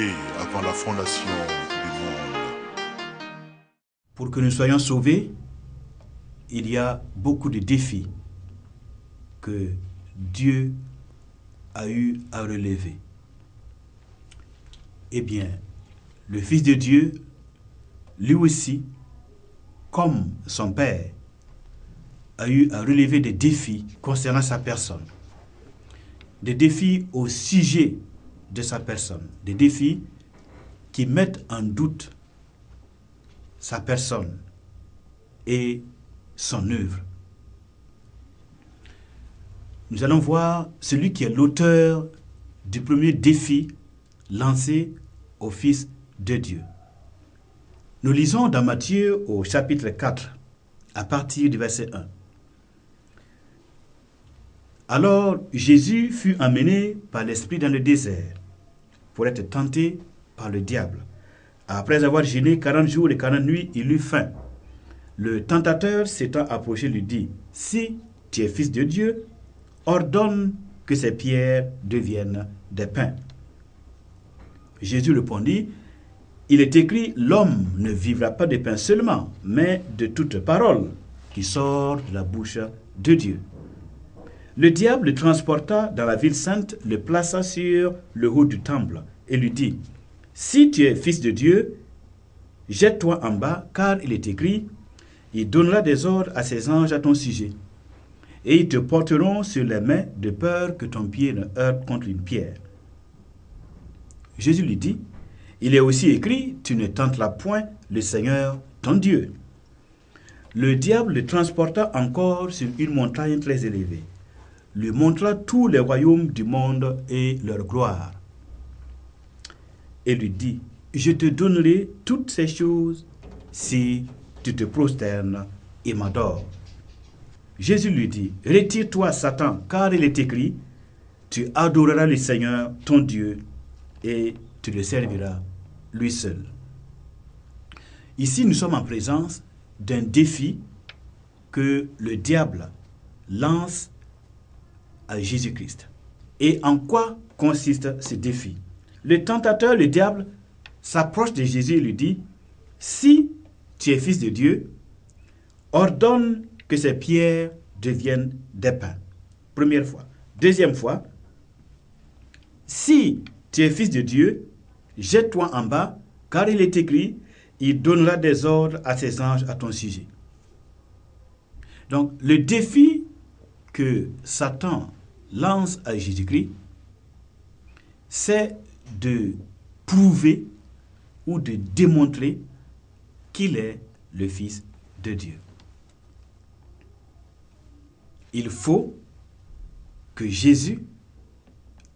Dieu avant la fondation du monde. Pour que nous soyons sauvés, il y a beaucoup de défis que Dieu a eu à relever. Eh bien, le Fils de Dieu, lui aussi, comme son Père, a eu à relever des défis concernant sa personne. Des défis au sujet de sa personne. Des défis qui mettent en doute sa personne et son œuvre. Nous allons voir celui qui est l'auteur du premier défi lancé au Fils de Dieu. Nous lisons dans Matthieu au chapitre 4, à partir du verset 1. Alors Jésus fut emmené par l'Esprit dans le désert pour être tenté par le diable. Après avoir jeûné 40 jours et 40 nuits, il eut faim. Le tentateur s'étant approché lui dit, « Si tu es fils de Dieu, ordonne que ces pierres deviennent des pains. » Jésus répondit, « Il est écrit, l'homme ne vivra pas de pain seulement, mais de toute parole qui sort de la bouche de Dieu. » Le diable le transporta dans la ville sainte, le plaça sur le haut du temple et lui dit, « Si tu es fils de Dieu, jette-toi en bas, car il est écrit, il donnera des ordres à ses anges à ton sujet, et ils te porteront sur les mains de peur que ton pied ne heurte contre une pierre. » Jésus lui dit, « Il est aussi écrit, tu ne tenteras point le Seigneur ton Dieu. » Le diable le transporta encore sur une montagne très élevée, lui montra tous les royaumes du monde et leur gloire, et lui dit, « Je te donnerai toutes ces choses si tu te prosternes et m'adores. » Jésus lui dit, « Retire-toi, Satan, car il est écrit, tu adoreras le Seigneur ton Dieu et tu le serviras lui seul. » Ici, nous sommes en présence d'un défi que le diable lance à Jésus-Christ. Et en quoi consiste ce défi? Le tentateur, le diable, s'approche de Jésus et lui dit, « Si tu es fils de Dieu, ordonne que ces pierres deviennent des pains. » Première fois. Deuxième fois, « Si tu es fils de Dieu, jette-toi en bas, car il est écrit, il donnera des ordres à ses anges à ton sujet. » Donc, le défi que Satan lance à Jésus-Christ, c'est de prouver ou de démontrer qu'il est le Fils de Dieu. Il faut que Jésus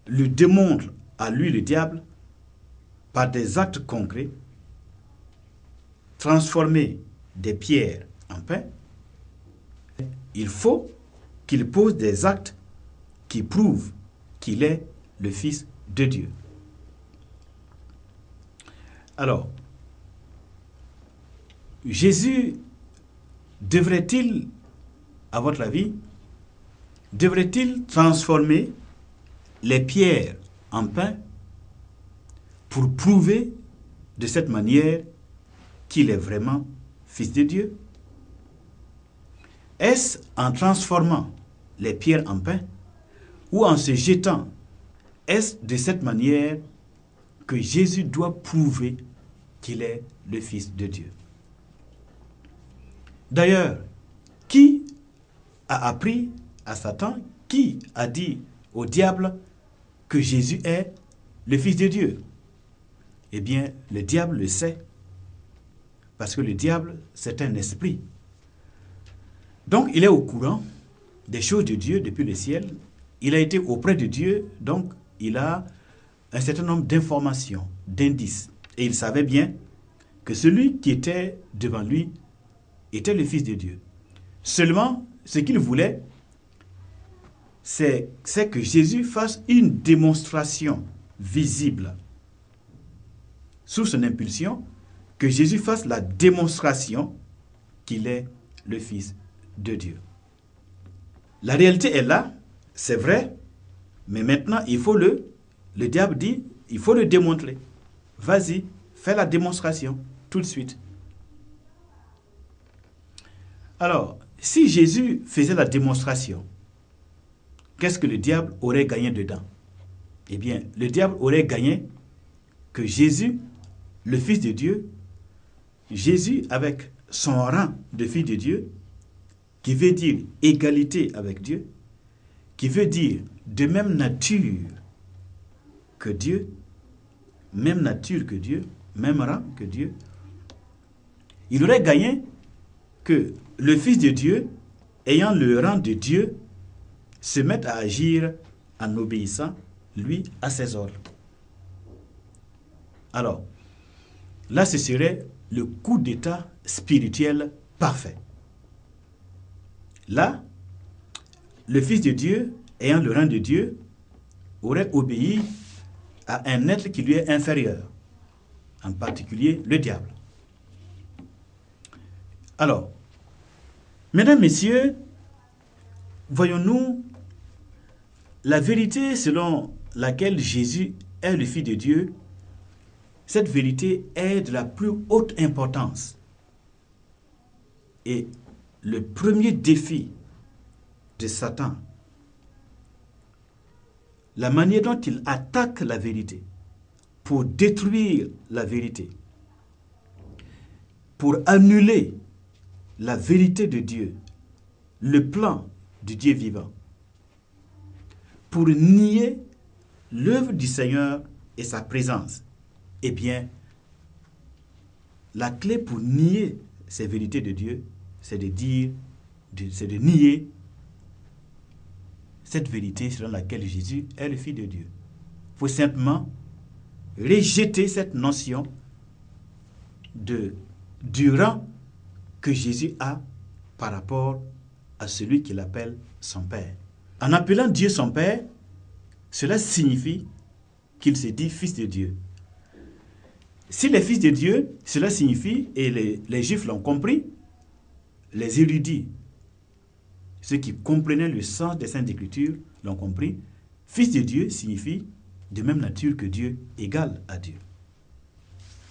lui démontre à lui, le diable, par des actes concrets, transformer des pierres en pain. Il faut qu'il pose des actes qui prouvent qu'il est le Fils de Dieu. Alors, Jésus devrait-il, à votre avis, devrait-il transformer les pierres en pain pour prouver de cette manière qu'il est vraiment Fils de Dieu? Est-ce en transformant les pierres en pain ou en se jetant? Est-ce de cette manière que Jésus doit prouver qu'il est le Fils de Dieu? D'ailleurs, qui a appris à Satan, qui a dit au diable que Jésus est le Fils de Dieu? Eh bien, le diable le sait, parce que le diable, c'est un esprit. Donc, il est au courant des choses de Dieu depuis le ciel. Il a été auprès de Dieu, donc il a un certain nombre d'informations, d'indices. Et il savait bien que celui qui était devant lui était le Fils de Dieu. Seulement, ce qu'il voulait, c'est que Jésus fasse une démonstration visible sous son impulsion, que Jésus fasse la démonstration qu'il est le Fils de Dieu. La réalité est là, c'est vrai, mais maintenant, le diable dit, il faut le démontrer. Vas-y, fais la démonstration tout de suite. Alors, si Jésus faisait la démonstration, qu'est-ce que le diable aurait gagné dedans? Eh bien, le diable aurait gagné que Jésus, le Fils de Dieu, Jésus avec son rang de Fils de Dieu, qui veut dire égalité avec Dieu, qui veut dire de même nature que Dieu, même nature que Dieu, même rang que Dieu, il aurait gagné que le Fils de Dieu, ayant le rang de Dieu, se mette à agir en obéissant, lui, à ses ordres. Alors, là, ce serait le coup d'état spirituel parfait. Là, le Fils de Dieu, ayant le rang de Dieu, aurait obéi à un être qui lui est inférieur, en particulier le diable. Alors, mesdames, messieurs, voyons-nous la vérité selon laquelle Jésus est le Fils de Dieu. Cette vérité est de la plus haute importance. Et le premier défi de Satan, la manière dont il attaque la vérité pour détruire la vérité, pour annuler la vérité de Dieu, le plan du Dieu vivant, pour nier l'œuvre du Seigneur et sa présence. Eh bien, la clé pour nier ces vérités de Dieu, c'est de nier cette vérité selon laquelle Jésus est le Fils de Dieu. Il faut simplement rejeter cette notion du rang que Jésus a par rapport à celui qu'il appelle son Père. En appelant Dieu son Père, cela signifie qu'il se dit Fils de Dieu. S'il est Fils de Dieu, cela signifie, et les Juifs l'ont compris, les érudits, ceux qui comprenaient le sens des Saintes Écritures, l'ont compris, Fils de Dieu signifie de même nature que Dieu, égal à Dieu.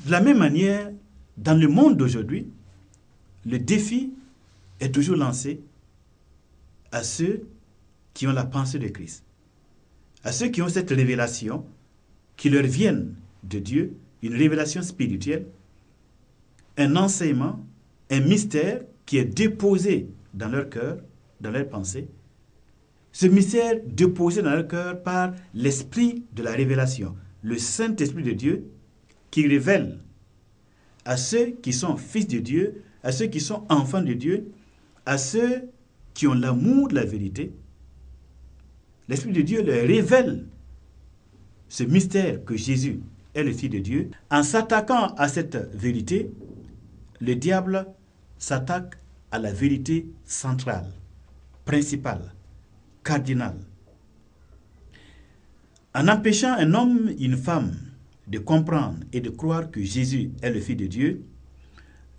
De la même manière, dans le monde d'aujourd'hui, le défi est toujours lancé à ceux qui ont la pensée de Christ, à ceux qui ont cette révélation qui leur vienne de Dieu, une révélation spirituelle, un enseignement, un mystère qui est déposé dans leur cœur, dans leur pensée. Ce mystère déposé dans leur cœur par l'esprit de la révélation, le Saint-Esprit de Dieu qui révèle à ceux qui sont fils de Dieu, à ceux qui sont enfants de Dieu, à ceux qui ont l'amour de la vérité. L'Esprit de Dieu leur révèle ce mystère que Jésus est le Fils de Dieu. En s'attaquant à cette vérité, le diable s'attaque à la vérité centrale, principale, cardinale. En empêchant un homme et une femme de comprendre et de croire que Jésus est le Fils de Dieu,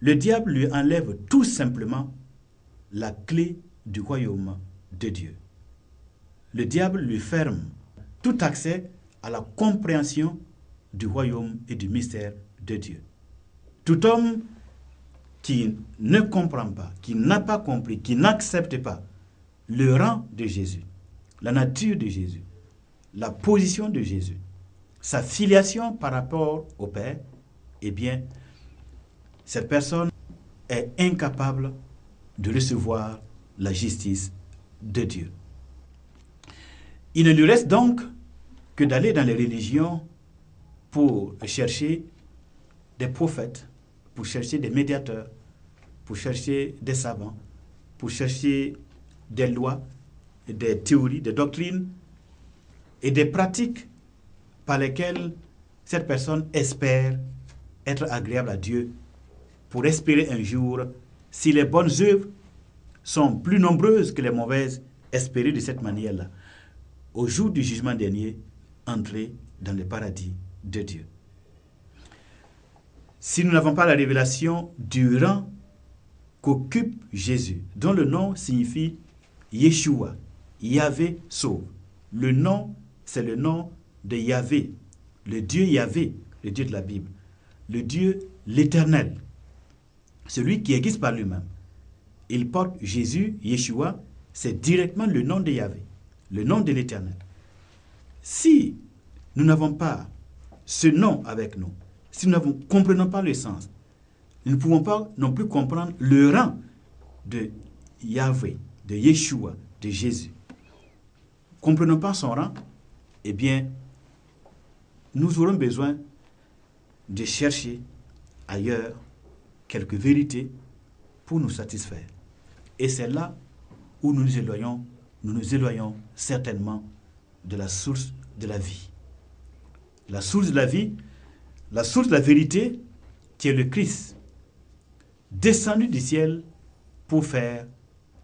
le diable lui enlève tout simplement la clé du royaume de Dieu. Le diable lui ferme tout accès à la compréhension du royaume et du mystère de Dieu. Tout homme qui ne comprend pas, qui n'a pas compris, qui n'accepte pas le rang de Jésus, la nature de Jésus, la position de Jésus, sa filiation par rapport au Père, eh bien, cette personne est incapable de recevoir la justice de Dieu. Il ne lui reste donc que d'aller dans les religions pour chercher des prophètes, pour chercher des médiateurs, pour chercher des savants, pour chercher des lois, des théories, des doctrines et des pratiques par lesquelles cette personne espère être agréable à Dieu, pour espérer un jour, si les bonnes œuvres sont plus nombreuses que les mauvaises, espérer de cette manière-là, au jour du jugement dernier, entrer dans le paradis de Dieu. Si nous n'avons pas la révélation du rang qu'occupe Jésus, dont le nom signifie Yeshua, Yahvé sauve. Le nom, c'est le nom de Yahvé, le Dieu Yahvé, le Dieu de la Bible, le Dieu, l'Éternel, celui qui existe par lui-même. Il porte Jésus, Yeshua, c'est directement le nom de Yahvé, le nom de l'Éternel. Si nous n'avons pas ce nom avec nous, si nous ne comprenons pas le sens, nous ne pouvons pas non plus comprendre le rang de Yahvé, de Yeshua, de Jésus. Comprenons pas son rang, eh bien, nous aurons besoin de chercher ailleurs quelques vérités pour nous satisfaire. Et c'est là où nous nous éloignons certainement de la source de la vie. La source de la vie, la source de la vérité, qui est le Christ, descendu du ciel pour faire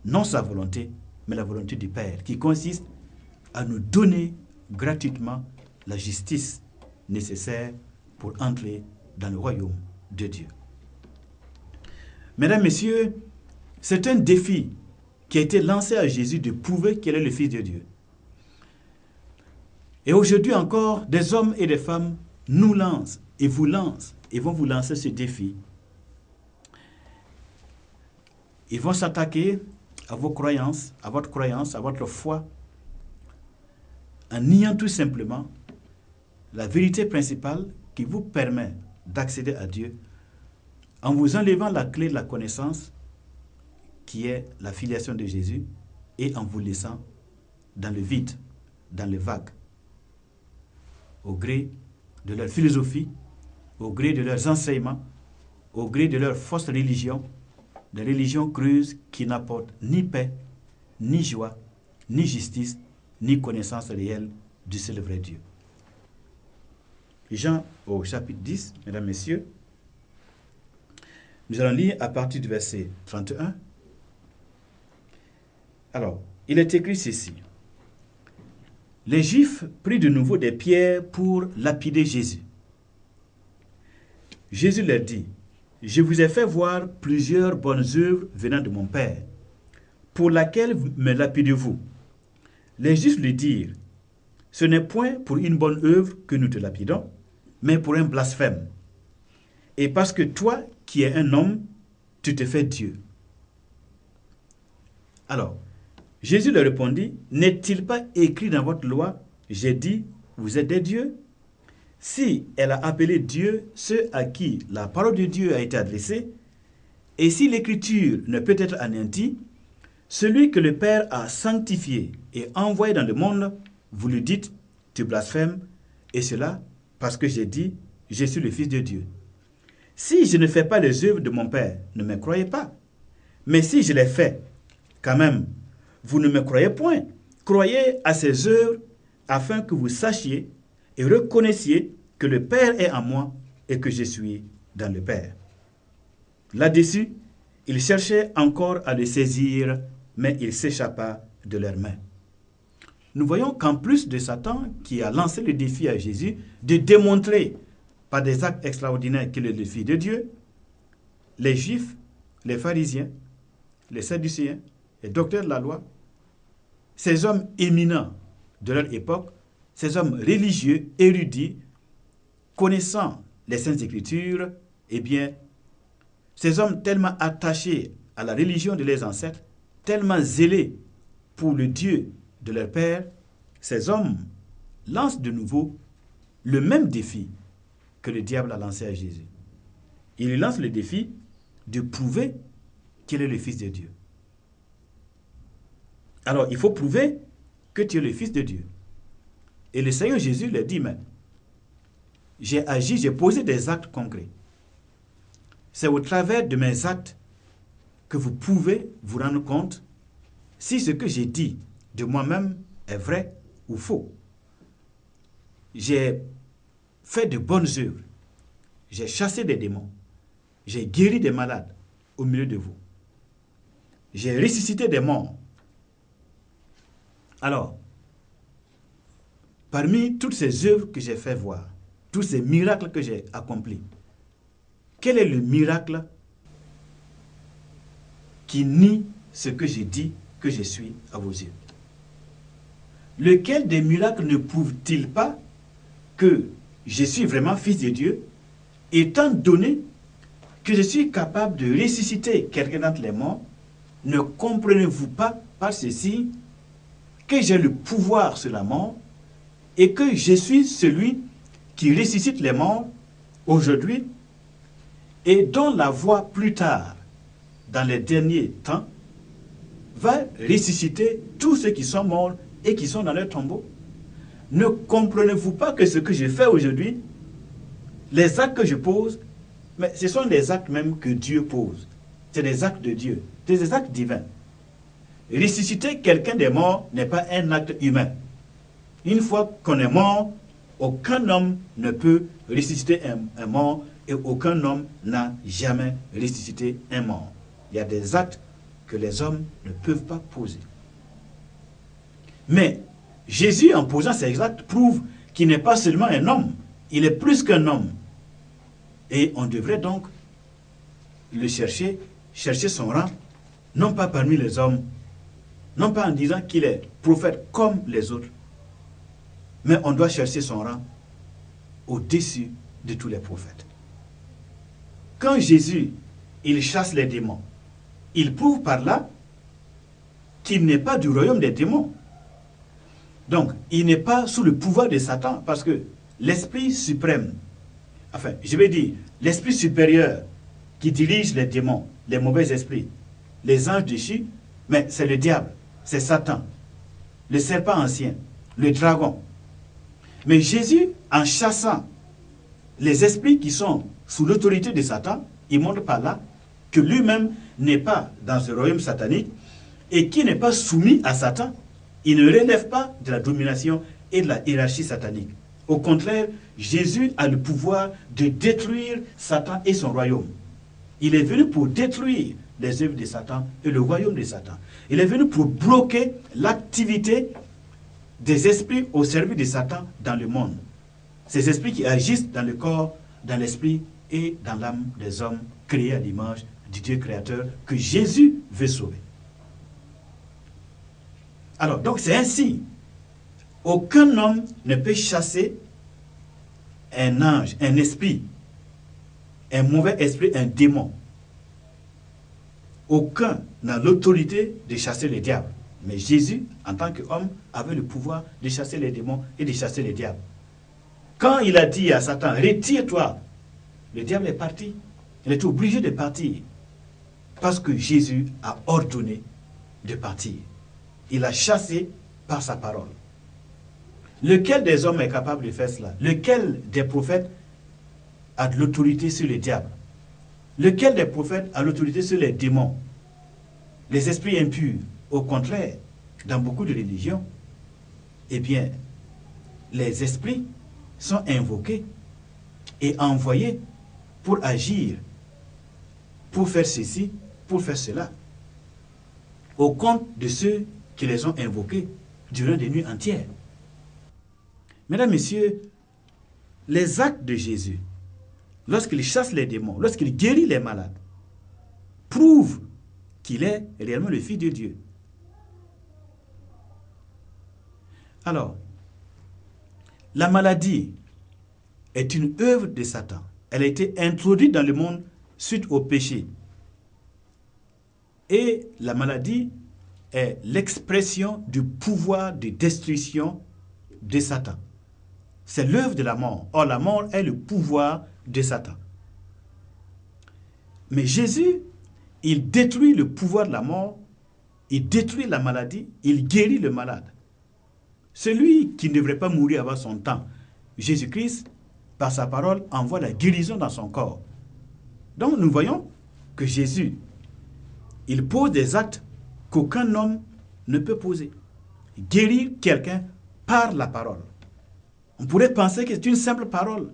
non sa volonté, mais la volonté du Père, qui consiste à nous donner gratuitement la justice nécessaire pour entrer dans le royaume de Dieu. Mesdames, Messieurs, c'est un défi qui a été lancé à Jésus de prouver qu'il est le Fils de Dieu. Et aujourd'hui encore, des hommes et des femmes nous lancent et vous lancent et vont vous lancer ce défi. Ils vont s'attaquer à vos croyances, à votre foi, en niant tout simplement la vérité principale qui vous permet d'accéder à Dieu, en vous enlevant la clé de la connaissance qui est la filiation de Jésus et en vous laissant dans le vide, dans le vague, au gré de leur philosophie, au gré de leurs enseignements, au gré de leur fausse religion, des religions creuses qui n'apportent ni paix, ni joie, ni justice, ni connaissance réelle du seul vrai Dieu. Jean au chapitre 10, mesdames, messieurs, nous allons lire à partir du verset 31. Alors, il est écrit ceci. Les Juifs prirent de nouveau des pierres pour lapider Jésus. Jésus leur dit, « Je vous ai fait voir plusieurs bonnes œuvres venant de mon Père. Pour laquelle me lapidez-vous » Les Juifs lui dirent, « Ce n'est point pour une bonne œuvre que nous te lapidons, mais pour un blasphème. Et parce que toi, qui es un homme, tu te fais Dieu. » Alors, Jésus leur répondit, « N'est-il pas écrit dans votre loi, j'ai dit, vous êtes des dieux ?» Si elle a appelé Dieu ceux à qui la parole de Dieu a été adressée, et si l'écriture ne peut être anéantie, celui que le Père a sanctifié et envoyé dans le monde, vous lui dites, tu blasphèmes, et cela parce que j'ai dit, je suis le Fils de Dieu. Si je ne fais pas les œuvres de mon Père, ne me croyez pas. Mais si je les fais, quand même, vous ne me croyez point. Croyez à ces œuvres afin que vous sachiez et reconnaissiez que le Père est en moi et que je suis dans le Père. Là-dessus, ils cherchaient encore à le saisir, mais il s'échappa de leurs mains. Nous voyons qu'en plus de Satan qui a lancé le défi à Jésus de démontrer par des actes extraordinaires qu'il est le Fils de Dieu, les Juifs, les pharisiens, les sadducéens, les docteurs de la loi, ces hommes éminents de leur époque, ces hommes religieux, érudits, connaissant les Saintes Écritures, eh bien, ces hommes tellement attachés à la religion de leurs ancêtres, tellement zélés pour le Dieu de leur Père, ces hommes lancent de nouveau le même défi que le diable a lancé à Jésus. Il lance le défi de prouver qu'il est le Fils de Dieu. Alors, il faut prouver que tu es le Fils de Dieu. Et le Seigneur Jésus leur dit, mais j'ai agi, j'ai posé des actes concrets. C'est au travers de mes actes que vous pouvez vous rendre compte si ce que j'ai dit de moi-même est vrai ou faux. J'ai fait de bonnes œuvres. J'ai chassé des démons. J'ai guéri des malades au milieu de vous. J'ai ressuscité des morts. Alors, parmi toutes ces œuvres que j'ai fait voir, tous ces miracles que j'ai accomplis, quel est le miracle qui nie ce que j'ai dit que je suis à vos yeux? Lequel des miracles ne prouve-t-il pas que je suis vraiment fils de Dieu, étant donné que je suis capable de ressusciter quelqu'un d'entre les morts, ne comprenez-vous pas par ceci que j'ai le pouvoir sur la mort et que je suis celui qui ressuscite les morts aujourd'hui et dont la voix plus tard, dans les derniers temps, va ressusciter tous ceux qui sont morts et qui sont dans leur tombeau? Ne comprenez-vous pas que ce que je fais aujourd'hui, les actes que je pose, mais ce sont des actes même que Dieu pose. C'est des actes de Dieu, c'est des actes divins. Ressusciter quelqu'un des morts n'est pas un acte humain. Une fois qu'on est mort, aucun homme ne peut ressusciter un mort et aucun homme n'a jamais ressuscité un mort. Il y a des actes que les hommes ne peuvent pas poser. Mais Jésus, en posant ces actes, prouve qu'il n'est pas seulement un homme, il est plus qu'un homme. Et on devrait donc le chercher son rang, non pas parmi les hommes, non pas en disant qu'il est prophète comme les autres, mais on doit chercher son rang au-dessus de tous les prophètes. Quand Jésus, il chasse les démons, il prouve par là qu'il n'est pas du royaume des démons. Donc, il n'est pas sous le pouvoir de Satan, parce que l'esprit suprême, enfin, je vais dire, l'esprit supérieur qui dirige les démons, les mauvais esprits, les anges déchus, mais c'est le diable, c'est Satan, le serpent ancien, le dragon. Mais Jésus, en chassant les esprits qui sont sous l'autorité de Satan, il montre par là que lui-même n'est pas dans ce royaume satanique et qui n'est pas soumis à Satan. Il ne relève pas de la domination et de la hiérarchie satanique. Au contraire, Jésus a le pouvoir de détruire Satan et son royaume. Il est venu pour détruire les œuvres de Satan et le royaume de Satan. Il est venu pour bloquer l'activité des esprits au service de Satan dans le monde. Ces esprits qui agissent dans le corps, dans l'esprit et dans l'âme des hommes créés à l'image du Dieu créateur que Jésus veut sauver. Alors, donc c'est ainsi. Aucun homme ne peut chasser un ange, un esprit, un mauvais esprit, un démon. Aucun n'a l'autorité de chasser le diable. Mais Jésus, en tant qu'homme, avait le pouvoir de chasser les démons et de chasser les diables. Quand il a dit à Satan, retire-toi, le diable est parti. Il est obligé de partir. Parce que Jésus a ordonné de partir. Il a chassé par sa parole. Lequel des hommes est capable de faire cela? Lequel des prophètes a de l'autorité sur le diable? Lequel des prophètes a l'autorité sur les démons? Les esprits impurs? Au contraire, dans beaucoup de religions, eh bien, les esprits sont invoqués et envoyés pour agir, pour faire ceci, pour faire cela, au compte de ceux qui les ont invoqués durant des nuits entières. Mesdames, Messieurs, les actes de Jésus, lorsqu'il chasse les démons, lorsqu'il guérit les malades, prouvent qu'il est réellement le Fils de Dieu. Alors, la maladie est une œuvre de Satan. Elle a été introduite dans le monde suite au péché. Et la maladie est l'expression du pouvoir de destruction de Satan. C'est l'œuvre de la mort. Or, la mort est le pouvoir de Satan. Mais Jésus, il détruit le pouvoir de la mort, il détruit la maladie, il guérit le malade. Celui qui ne devrait pas mourir avant son temps, Jésus-Christ, par sa parole, envoie la guérison dans son corps. Donc nous voyons que Jésus, il pose des actes qu'aucun homme ne peut poser. Guérir quelqu'un par la parole. On pourrait penser que c'est une simple parole,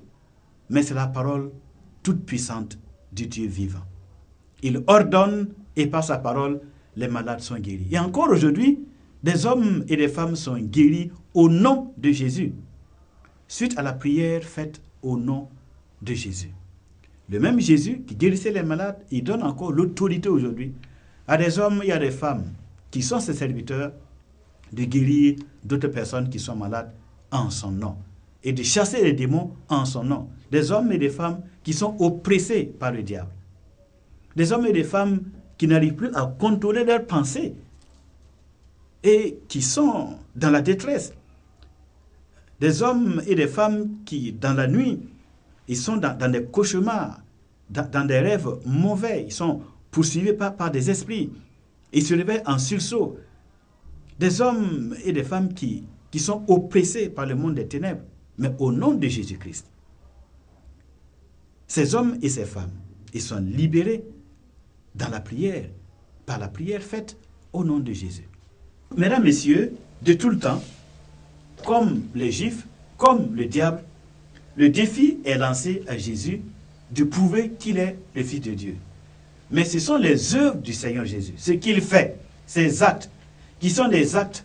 mais c'est la parole toute puissante du Dieu vivant. Il ordonne et par sa parole, les malades sont guéris. Et encore aujourd'hui, des hommes et des femmes sont guéris au nom de Jésus, suite à la prière faite au nom de Jésus. Le même Jésus qui guérissait les malades, il donne encore l'autorité aujourd'hui à des hommes et à des femmes qui sont ses serviteurs de guérir d'autres personnes qui sont malades en son nom. et de chasser les démons en son nom. Des hommes et des femmes qui sont oppressés par le diable. Des hommes et des femmes qui n'arrivent plus à contrôler leurs pensées et qui sont dans la détresse. Des hommes et des femmes qui, dans la nuit, ils sont dans des cauchemars, dans des rêves mauvais. Ils sont poursuivis par des esprits. Ils se réveillent en sursaut. Des hommes et des femmes qui sont oppressés par le monde des ténèbres, mais au nom de Jésus-Christ. Ces hommes et ces femmes, ils sont libérés dans la prière, par la prière faite au nom de Jésus. Mesdames, Messieurs, de tout le temps, comme les Juifs, comme le diable, le défi est lancé à Jésus de prouver qu'il est le Fils de Dieu. Mais ce sont les œuvres du Seigneur Jésus, ce qu'il fait, ces actes, qui sont des actes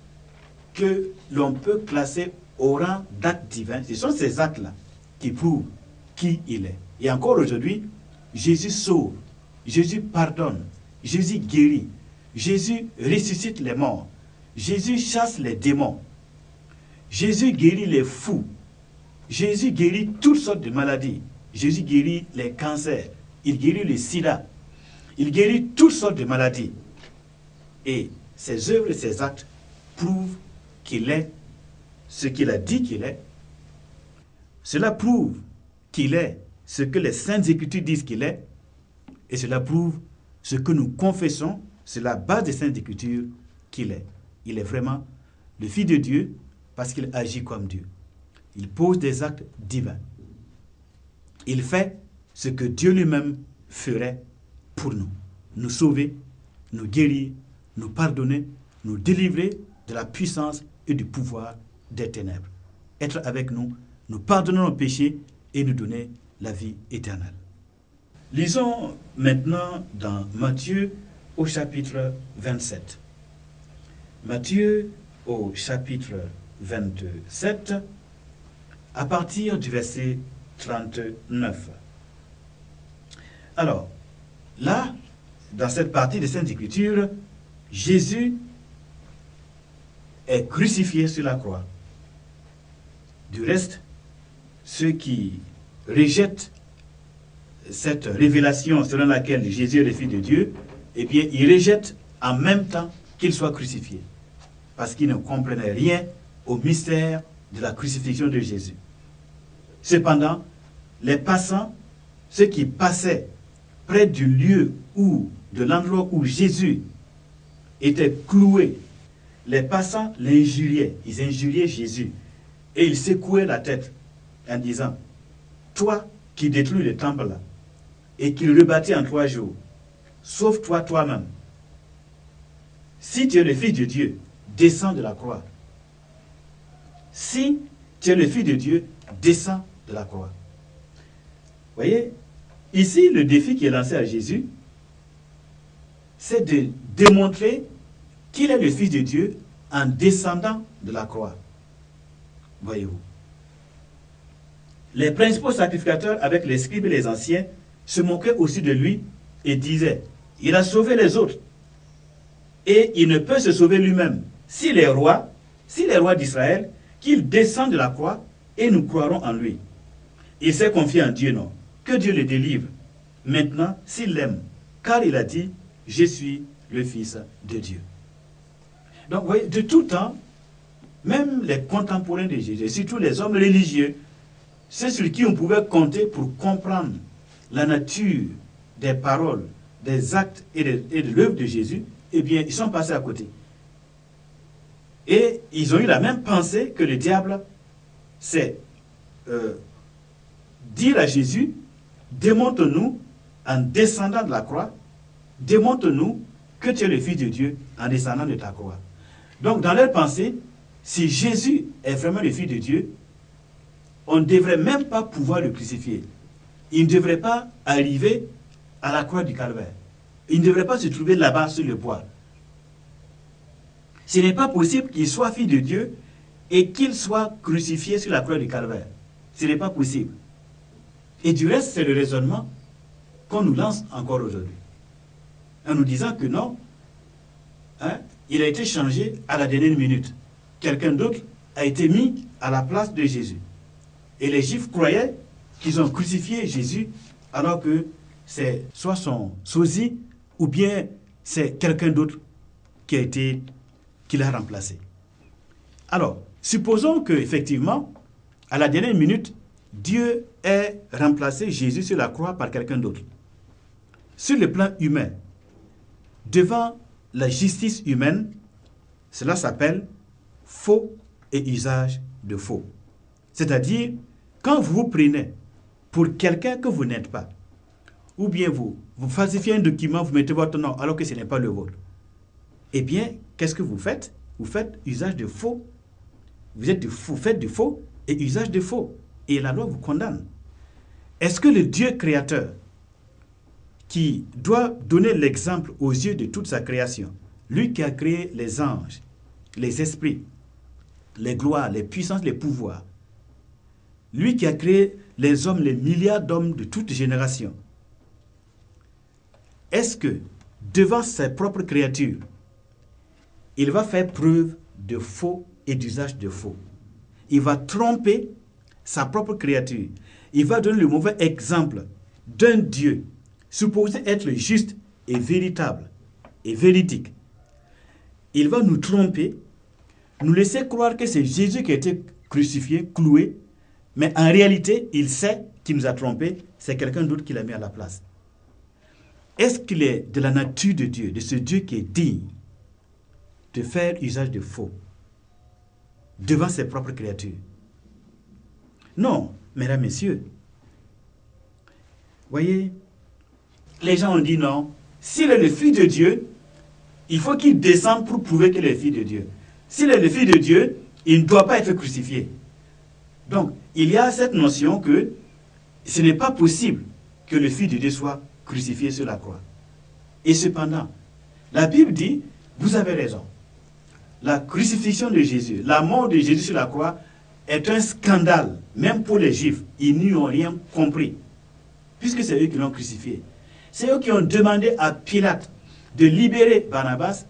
que l'on peut classer au rang d'actes divins. Ce sont ces actes-là qui prouvent qui il est. Et encore aujourd'hui, Jésus sauve, Jésus pardonne, Jésus guérit, Jésus ressuscite les morts, Jésus chasse les démons, Jésus guérit les fous, Jésus guérit toutes sortes de maladies, Jésus guérit les cancers, il guérit le sida, il guérit toutes sortes de maladies. Et ses œuvres et ses actes prouvent qu'il est ce qu'il a dit qu'il est. Cela prouve qu'il est ce que les Saintes Écritures disent qu'il est. Et cela prouve ce que nous confessons, c'est la base des Saintes Écritures qu'il est. Il est vraiment le Fils de Dieu parce qu'il agit comme Dieu. Il pose des actes divins. Il fait ce que Dieu lui-même ferait pour nous. Nous sauver, nous guérir, nous pardonner, nous délivrer de la puissance et du pouvoir des ténèbres. Être avec nous, nous pardonner nos péchés et nous donner la vie éternelle. Lisons maintenant dans Matthieu au chapitre 27. Matthieu au chapitre 27, à partir du verset 39. Alors, là, dans cette partie des Saintes Écritures, Jésus est crucifié sur la croix. Du reste, ceux qui rejettent cette révélation selon laquelle Jésus est le Fils de Dieu, eh bien, ils rejettent en même temps qu'il soit crucifié. Parce qu'ils ne comprenaient rien au mystère de la crucifixion de Jésus. Cependant, les passants, ceux qui passaient près du lieu où, de l'endroit où Jésus était cloué, les passants l'injuriaient, ils injuriaient Jésus. Et ils secouaient la tête en disant, toi qui détruis le temple là, et qui le rebâtis en 3 jours, sauve-toi toi-même. Si tu es le Fils de Dieu, descends de la croix. Si tu es le Fils de Dieu, descends de la croix. Vous voyez, ici, le défi qui est lancé à Jésus, c'est de démontrer qu'il est le Fils de Dieu en descendant de la croix. Voyez-vous. Les principaux sacrificateurs, avec les scribes et les anciens, se moquaient aussi de lui et disaient, il a sauvé les autres et il ne peut se sauver lui-même. Si les rois d'Israël, qu'il descend de la croix et nous croirons en lui. Il s'est confié en Dieu, non? Que Dieu le délivre. Maintenant, s'il l'aime, car il a dit, je suis le Fils de Dieu. Donc, vous voyez, de tout temps, même les contemporains de Jésus, surtout les hommes religieux, ceux sur qui on pouvait compter pour comprendre la nature des paroles, des actes et de l'œuvre de Jésus, eh bien, ils sont passés à côté. Et ils ont eu la même pensée que le diable, c'est dire à Jésus, démontre-nous en descendant de la croix, démontre-nous que tu es le Fils de Dieu en descendant de ta croix. Donc, dans leur pensée, si Jésus est vraiment le Fils de Dieu, on ne devrait même pas pouvoir le crucifier. Il ne devrait pas arriver à la croix du Calvaire. Il ne devrait pas se trouver là-bas sur le bois. Ce n'est pas possible qu'il soit Fils de Dieu et qu'il soit crucifié sur la croix du Calvaire. Ce n'est pas possible. Et du reste, c'est le raisonnement qu'on nous lance encore aujourd'hui. En nous disant que non, il a été changé à la dernière minute. Quelqu'un d'autre a été mis à la place de Jésus. Et les Juifs croyaient qu'ils ont crucifié Jésus alors que c'est soit son sosie ou bien c'est quelqu'un d'autre qui l'a remplacé. Alors, supposons qu'effectivement, à la dernière minute, Dieu ait remplacé Jésus sur la croix par quelqu'un d'autre. Sur le plan humain, devant la justice humaine, cela s'appelle faux et usage de faux. C'est-à-dire, quand vous vous prenez pour quelqu'un que vous n'êtes pas, ou bien vous falsifiez un document, vous mettez votre nom alors que ce n'est pas le vôtre, eh bien, qu'est-ce que vous faites? Vous faites usage de faux. Vous faites du faux et usage de faux. Et la loi vous condamne. Est-ce que le Dieu créateur, qui doit donner l'exemple aux yeux de toute sa création, lui qui a créé les anges, les esprits, les gloires, les puissances, les pouvoirs, lui qui a créé les hommes, les milliards d'hommes de toute génération, est-ce que, devant ses propres créatures, il va faire preuve de faux et d'usage de faux? Il va tromper sa propre créature. Il va donner le mauvais exemple d'un Dieu supposé être juste et véritable et véridique. Il va nous tromper, nous laisser croire que c'est Jésus qui a été crucifié, cloué, mais en réalité, il sait qu'il nous a trompés, c'est quelqu'un d'autre qui l'a mis à la place. Est-ce qu'il est de la nature de Dieu, de ce Dieu qui est digne de faire usage de faux devant ses propres créatures? Non, mesdames, messieurs. Voyez, les gens ont dit non. S'il est le Fils de Dieu, il faut qu'il descende pour prouver qu'il est le Fils de Dieu. S'il est le Fils de Dieu, il ne doit pas être crucifié. Donc, il y a cette notion que ce n'est pas possible que le Fils de Dieu soit crucifié sur la croix. Et cependant, la Bible dit, vous avez raison. La crucifixion de Jésus, la mort de Jésus sur la croix est un scandale, même pour les Juifs. Ils n'y ont rien compris, puisque c'est eux qui l'ont crucifié. C'est eux qui ont demandé à Pilate de libérer Barnabas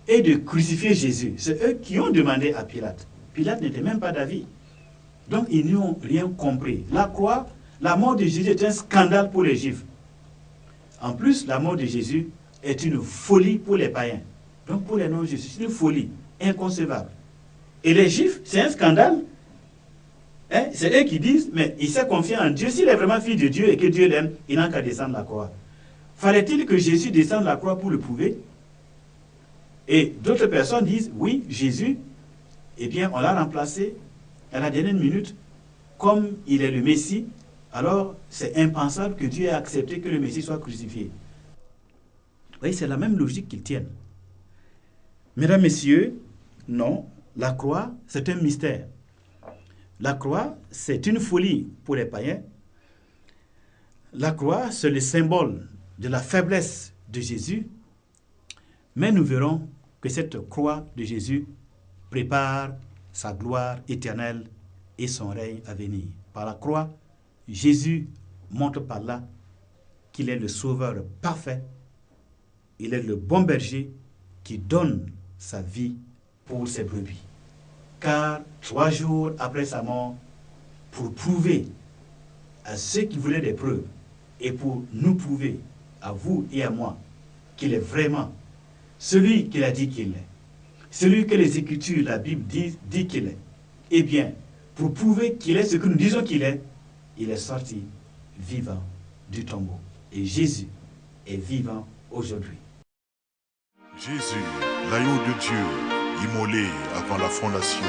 et de crucifier Jésus. C'est eux qui ont demandé à Pilate. Pilate n'était même pas d'avis. Donc ils n'y ont rien compris. La croix, la mort de Jésus est un scandale pour les Juifs. En plus, la mort de Jésus est une folie pour les païens. Donc pour les non-juifs, c'est une folie inconcevable. Et les Juifs, c'est un scandale. Hein? C'est eux qui disent, mais il s'est confié en Dieu. S'il est vraiment fils de Dieu et que Dieu l'aime, il n'a qu'à descendre la croix. Fallait-il que Jésus descende la croix pour le prouver? Et d'autres personnes disent, oui, Jésus, eh bien, on l'a remplacé à la dernière minute. Comme il est le Messie, alors c'est impensable que Dieu ait accepté que le Messie soit crucifié. Vous voyez, c'est la même logique qu'ils tiennent. Mesdames, Messieurs, non, la croix, c'est un mystère. La croix, c'est une folie pour les païens. La croix, c'est le symbole de la faiblesse de Jésus. Mais nous verrons que cette croix de Jésus prépare sa gloire éternelle et son règne à venir. Par la croix, Jésus montre par là qu'il est le sauveur parfait. Il est le bon berger qui donne sa vie pour ses brebis. Car 3 jours après sa mort, pour prouver à ceux qui voulaient des preuves et pour nous prouver, à vous et à moi, qu'il est vraiment celui qu'il a dit qu'il est, celui que les Écritures, la Bible dit qu'il est, eh bien, pour prouver qu'il est ce que nous disons qu'il est, il est sorti vivant du tombeau. Et Jésus est vivant aujourd'hui. Jésus, l'agneau de Dieu, immolé avant la fondation